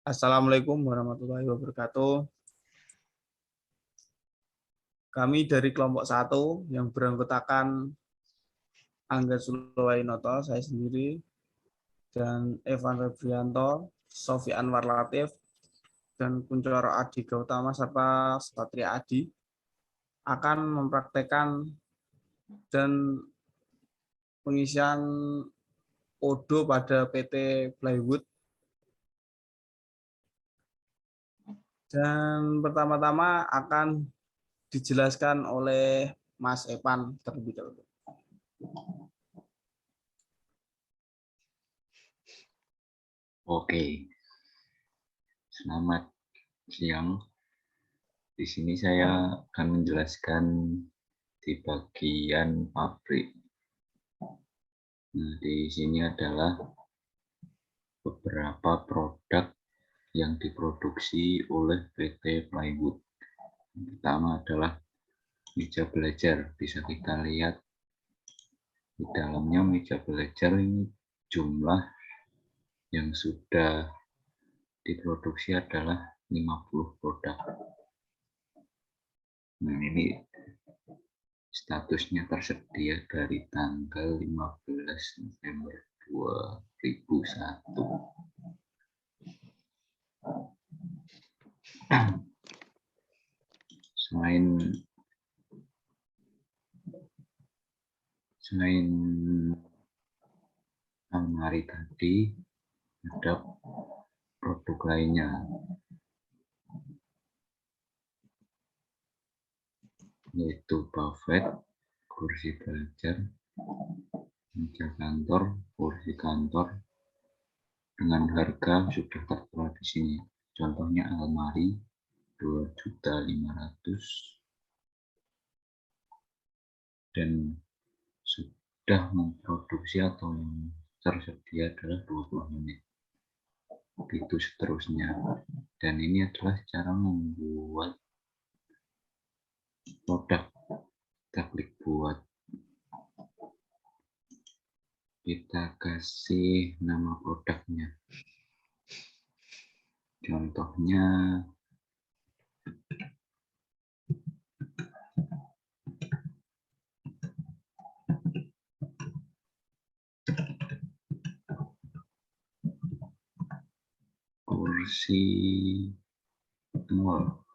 Assalamualaikum warahmatullahi wabarakatuh. Kami dari kelompok 1 yang beranggotakan Angga Sulainoto, saya sendiri, dan Evan Febrianto, Sofi Anwar Latif, dan Kuncoro Adi Gautama serta Satria Adi akan mempraktekkan dan pengisian ODO pada PT Plywood. Dan pertama-tama akan dijelaskan oleh Mas Evan terlebih dahulu. Oke, selamat siang. Di sini saya akan menjelaskan di bagian pabrik. Nah, di sini adalah beberapa produk yang diproduksi oleh PT Plywood. Yang pertama adalah meja belajar. Bisa kita lihat di dalamnya meja belajar ini jumlah yang sudah diproduksi adalah 50 produk. Nah, ini statusnya tersedia dari tanggal 15 November 2001. Selain almari tadi, ada produk lainnya, yaitu buffet, kursi belajar, meja kantor, kursi kantor, dengan harga sudah tertera di sini. Contohnya almari 2.500.000 dan sudah memproduksi atau yang tersedia adalah 20 unit. Begitu seterusnya. Dan ini adalah cara membuat produk. Kita klik buat. Kita kasih nama produknya. Contohnya kursi mall.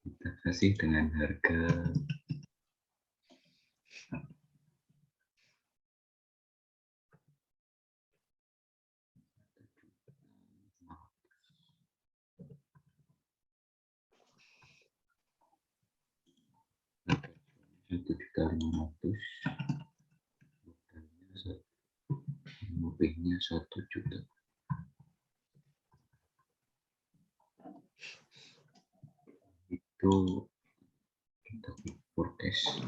Kita kasih dengan harga 1.500.000, lebihnya 1 juta. Itu kita klik purchase.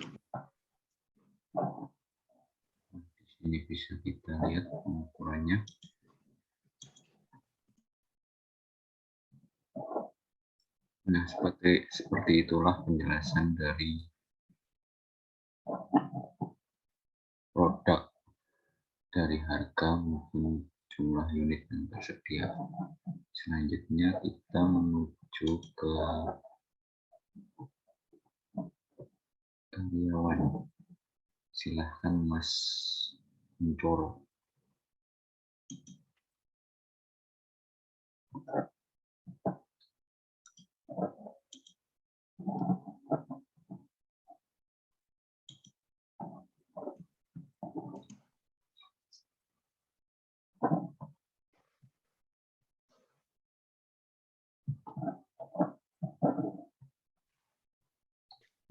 Di sini bisa kita lihat pengukurannya. Nah, seperti itulah penjelasan dari produk, dari harga maupun jumlah unit yang tersedia. Selanjutnya kita menuju ke karyawan. Silahkan Mas Kuncoro.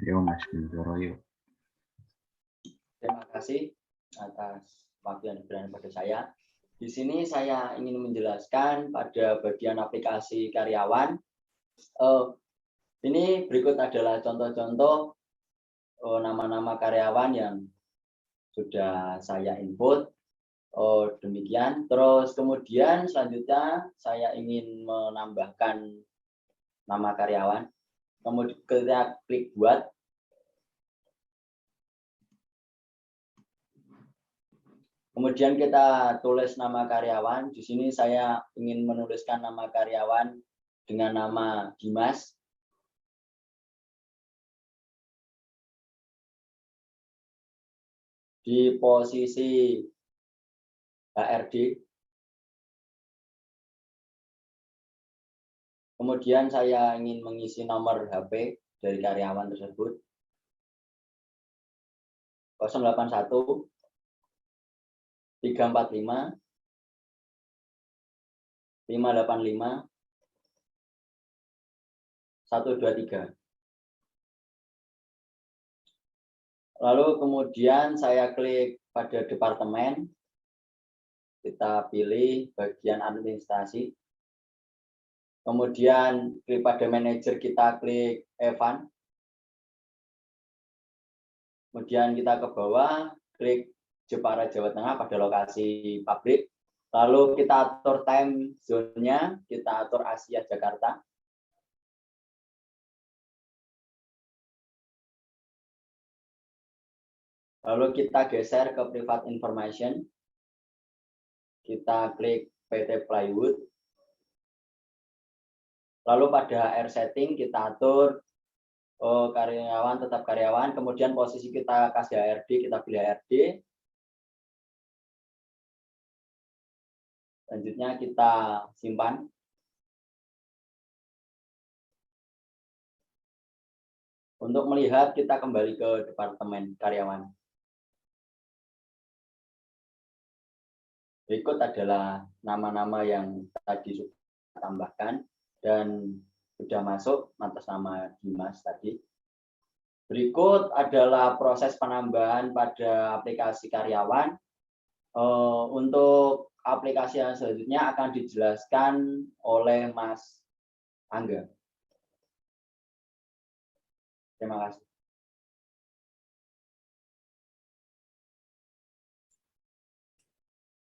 Yo Mas Kuncoro yuk. Terima kasih atas waktu yang diberikan pada saya. Di sini saya ingin menjelaskan pada bagian aplikasi karyawan. Ini berikut adalah contoh-contoh nama-nama karyawan yang sudah saya input. Demikian. Terus kemudian selanjutnya saya ingin menambahkan nama karyawan. Kemudian kita klik buat. Kemudian kita tulis nama karyawan. Di sini saya ingin menuliskan nama karyawan dengan nama Dimas. Di posisi HRD. Kemudian saya ingin mengisi nomor HP dari karyawan tersebut. 081 345 585 123. Lalu kemudian saya klik pada departemen. Kita pilih bagian administrasi. Kemudian klik pada manajer, kita klik Evan. Kemudian kita ke bawah, klik Jepara Jawa Tengah pada lokasi pabrik. Lalu kita atur time zone-nya, kita atur Asia Jakarta. Lalu kita geser ke private information. Kita klik PT Plywood. Lalu pada HR setting kita atur karyawan, tetap karyawan. Kemudian posisi kita kasih HRD, kita pilih HRD. Selanjutnya kita simpan. Untuk melihat, kita kembali ke departemen karyawan. Berikut adalah nama-nama yang tadi sudah tambahkan dan sudah masuk atas nama Dimas tadi. Berikut adalah proses penambahan pada aplikasi karyawan. Untuk aplikasi yang selanjutnya akan dijelaskan oleh Mas Angga. Terima kasih.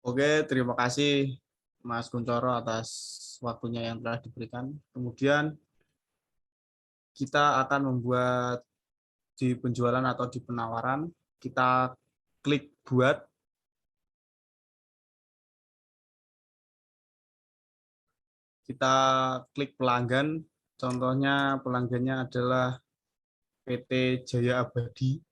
Oke, terima kasih Mas Kuncoro atas waktunya yang telah diberikan. Kemudian kita akan membuat di penjualan atau di penawaran, kita klik buat. Kita klik pelanggan, contohnya pelanggannya adalah PT Jaya Abadi.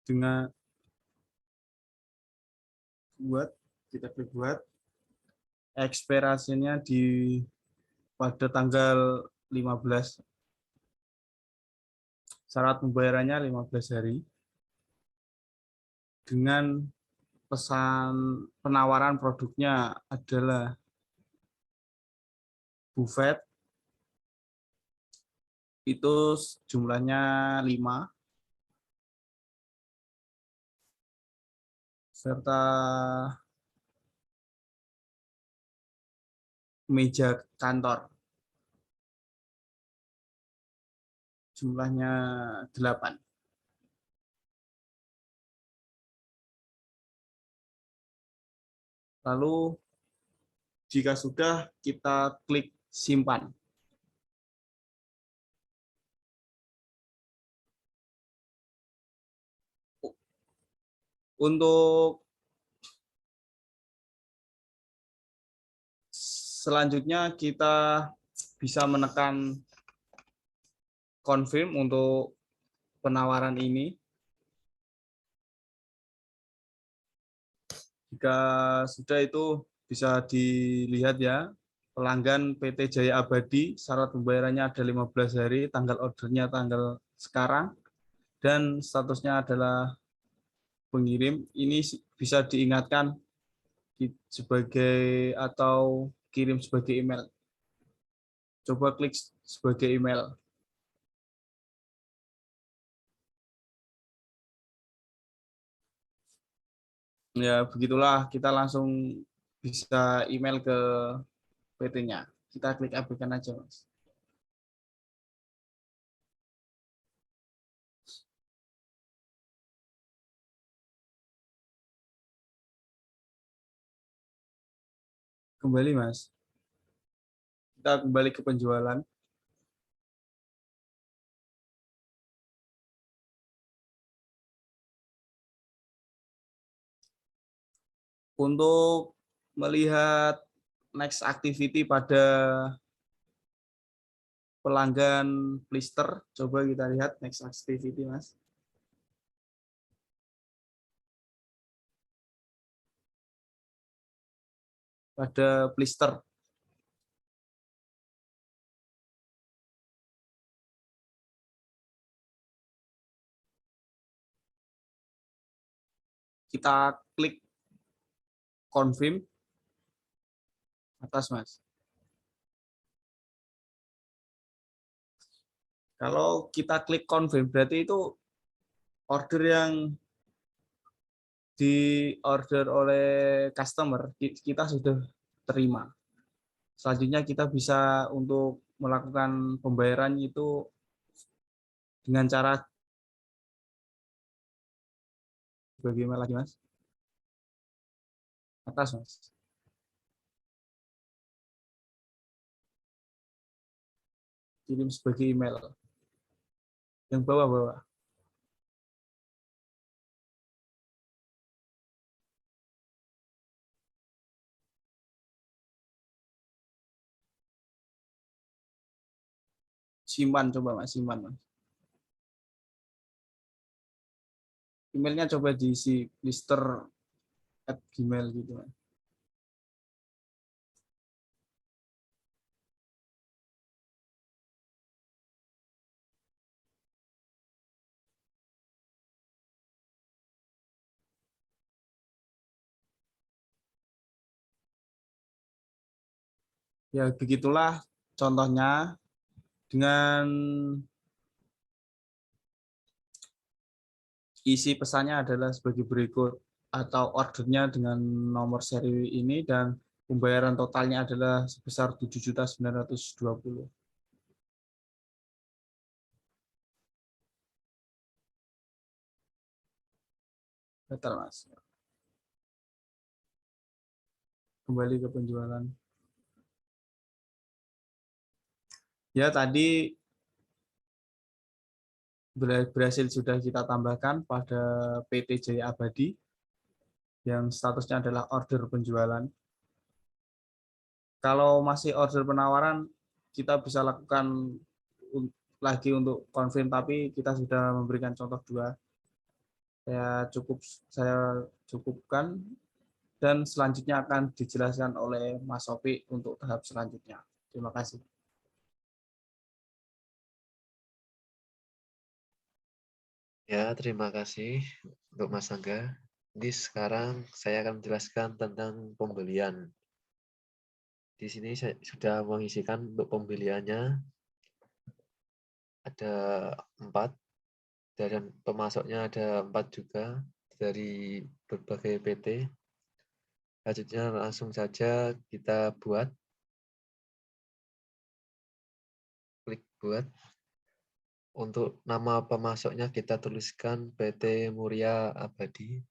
Dengan buat, kita klik buat. Ekspirasinya pada tanggal 15. Syarat pembayarannya 15 hari. Dengan pesan penawaran produknya adalah buffet. Itu jumlahnya 5. Serta meja kantor. Jumlahnya 8. Lalu jika sudah, kita klik simpan. Untuk selanjutnya kita bisa menekan confirm untuk penawaran ini. Jika sudah, itu bisa dilihat ya, pelanggan PT Jaya Abadi, syarat pembayarannya ada 15 hari, tanggal ordernya tanggal sekarang, dan statusnya adalah pengirim. Ini bisa diingatkan sebagai atau kirim sebagai email. Coba klik sebagai email. Ya, begitulah, kita langsung bisa email ke PT-nya. Kita klik abaikan aja, Mas. Kembali, Mas. Kita kembali ke penjualan. Untuk melihat next activity pada pelanggan Plister, coba kita lihat next activity, Mas. Pada Plister. Kita klik confirm atas, Mas. Kalau kita klik confirm berarti itu order yang di order oleh customer kita sudah terima. Selanjutnya kita bisa untuk melakukan pembayaran itu dengan cara bagaimana lagi, Mas? Atas, Mas. Kirim sebagai email. Yang bawah-bawah. Simpan, coba, Mas. Simpan, Mas. Emailnya coba diisi lister@gmail gitu, Mas. Ya, begitulah contohnya. Dengan isi pesannya adalah sebagai berikut, atau ordernya dengan nomor seri ini dan pembayaran totalnya adalah sebesar 7.920. Betul, Mas. Kembali ke penjualan. Ya, tadi berhasil sudah kita tambahkan pada PT Jaya Abadi yang statusnya adalah order penjualan. Kalau masih order penawaran, kita bisa lakukan lagi untuk confirm, tapi kita sudah memberikan contoh 2. Saya cukupkan, dan selanjutnya akan dijelaskan oleh Mas Sofi untuk tahap selanjutnya. Terima kasih. Ya, terima kasih untuk Mas Angga. Jadi sekarang saya akan menjelaskan tentang pembelian. Di sini saya sudah mengisikan untuk pembeliannya ada 4, dan pemasoknya ada 4 juga dari berbagai PT. Selanjutnya langsung saja kita buat. Klik buat. Untuk nama pemasoknya kita tuliskan PT Muria Abadi.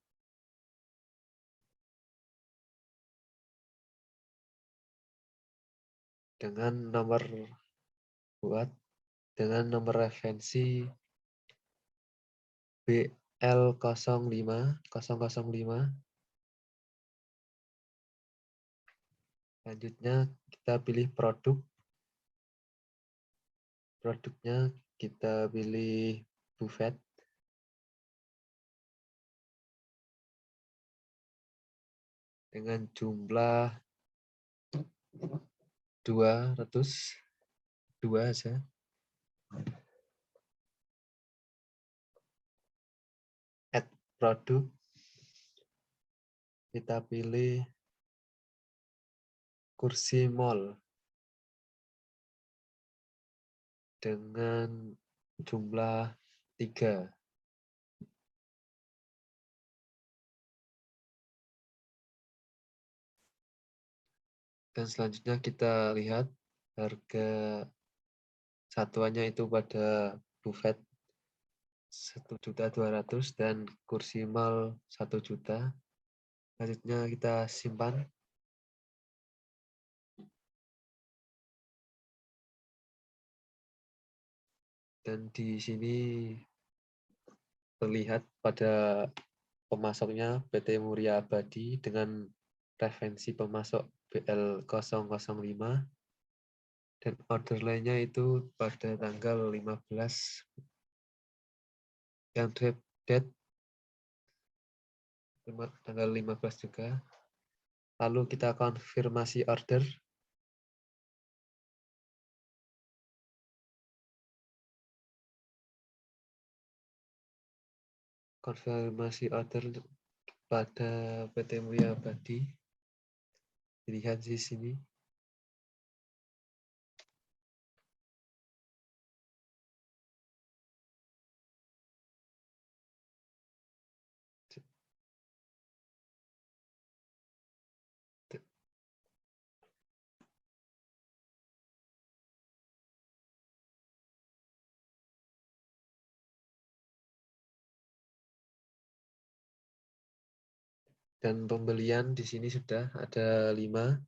Dengan nomor buat, dengan nomor referensi BL05005. Selanjutnya kita pilih produk. Produknya kita pilih buffet. Dengan jumlah 202 aja. Add produk. Kita pilih kursi mall dengan jumlah 3. Dan selanjutnya kita lihat harga satuannya itu pada buffet 1.200.000 dan kursi mall 1 juta. Selanjutnya kita simpan. Dan di sini terlihat pada pemasoknya PT Muria Abadi dengan referensi pemasok BL005 dan order lainnya itu pada tanggal 15 yang date tanggal 15 juga. Lalu kita konfirmasi order. Konfirmasi order pada PT Muria Abadi. Dilihat di sini. Dan pembelian di sini sudah ada 5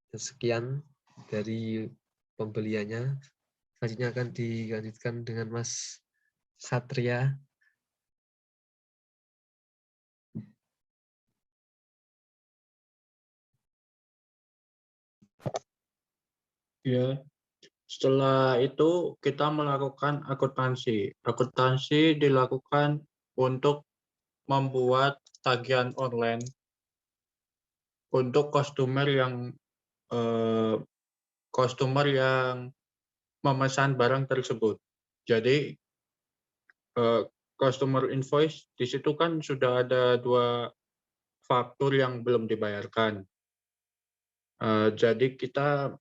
dan sekian dari pembeliannya. Selanjutnya akan dilanjutkan dengan Mas Satria. Ya, setelah itu kita melakukan akuntansi. Akuntansi dilakukan untuk membuat tagihan online untuk customer yang memesan barang tersebut. Jadi customer invoice di situ kan sudah ada 2 faktur yang belum dibayarkan. Jadi kita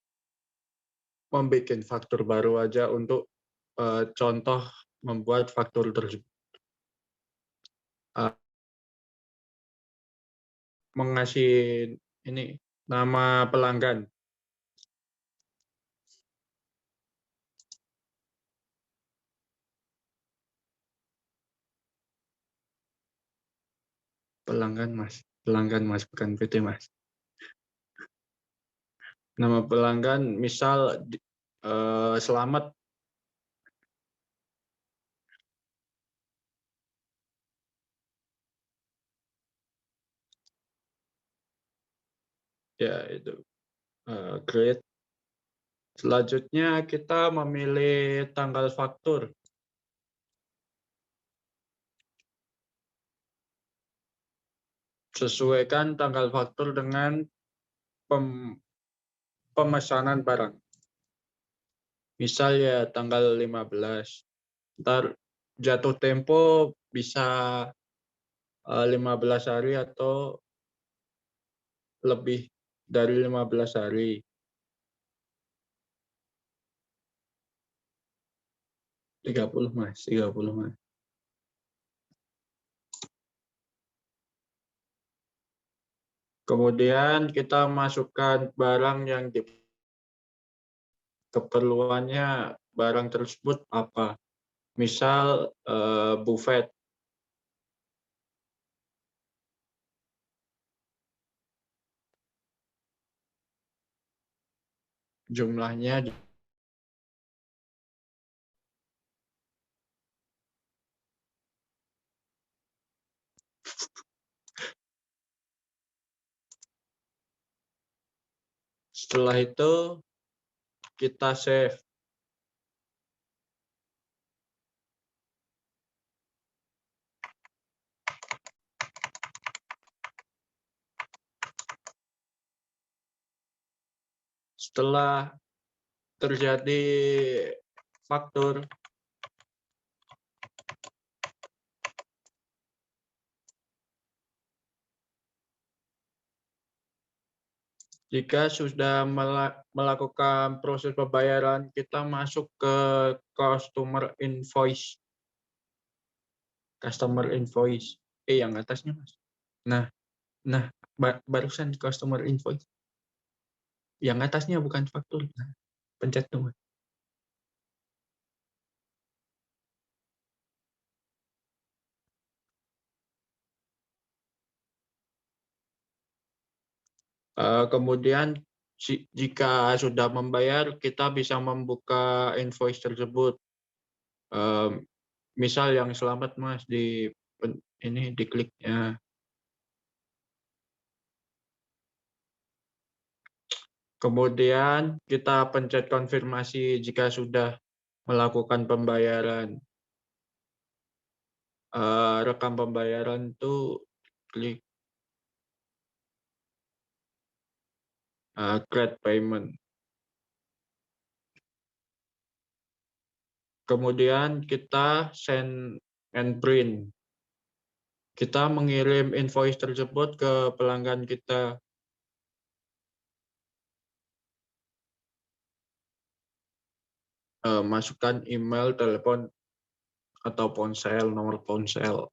membuat faktur baru aja untuk contoh membuat faktur tersebut. Mengasih ini nama pelanggan. Pelanggan Mas, bukan PT Mas. Nama pelanggan misal Selamat. Ya itu create. Selanjutnya kita memilih tanggal faktur. Sesuaikan tanggal faktur dengan pemesanan barang. Misal ya tanggal 15. Ntar jatuh tempo bisa 15 hari atau lebih dari 15 hari. Tiga puluh Mas. Kemudian kita masukkan barang yang keperluannya barang tersebut apa. Misal buffet. Jumlahnya setelah itu kita save. Setelah terjadi faktur, jika sudah melakukan proses pembayaran, kita masuk ke customer invoice. Yang atasnya, Mas. Nah, barusan customer invoice. Yang atasnya bukan faktur. Nah, pencet tuh, Mas. Kemudian jika sudah membayar, kita bisa membuka invoice tersebut. Misal yang Selamat Mas, di ini dikliknya. Kemudian kita pencet konfirmasi jika sudah melakukan pembayaran. Rekam pembayaran itu klik create payment. Kemudian kita send and print. Kita mengirim invoice tersebut ke pelanggan kita. Masukkan email, telepon, atau ponsel, nomor ponsel.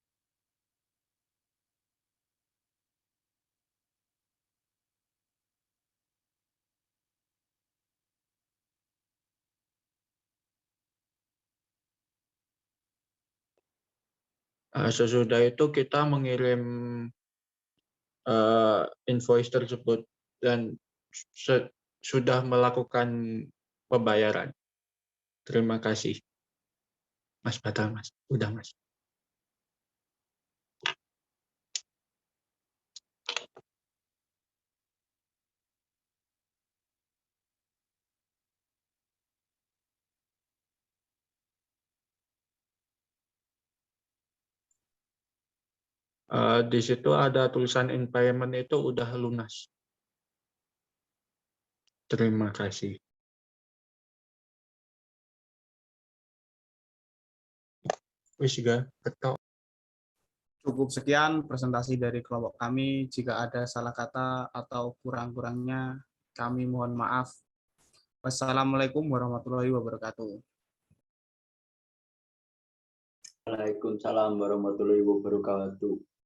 Sesudah itu kita mengirim invoice tersebut dan sudah melakukan pembayaran. Terima kasih. Mas Batal, Mas. Udah, Mas. Di situ ada tulisan in payment itu udah lunas. Terima kasih. Wis juga ketok. Cukup sekian presentasi dari kelompok kami. Jika ada salah kata atau kurang-kurangnya, kami mohon maaf. Wassalamualaikum warahmatullahi wabarakatuh. Waalaikumsalam warahmatullahi wabarakatuh.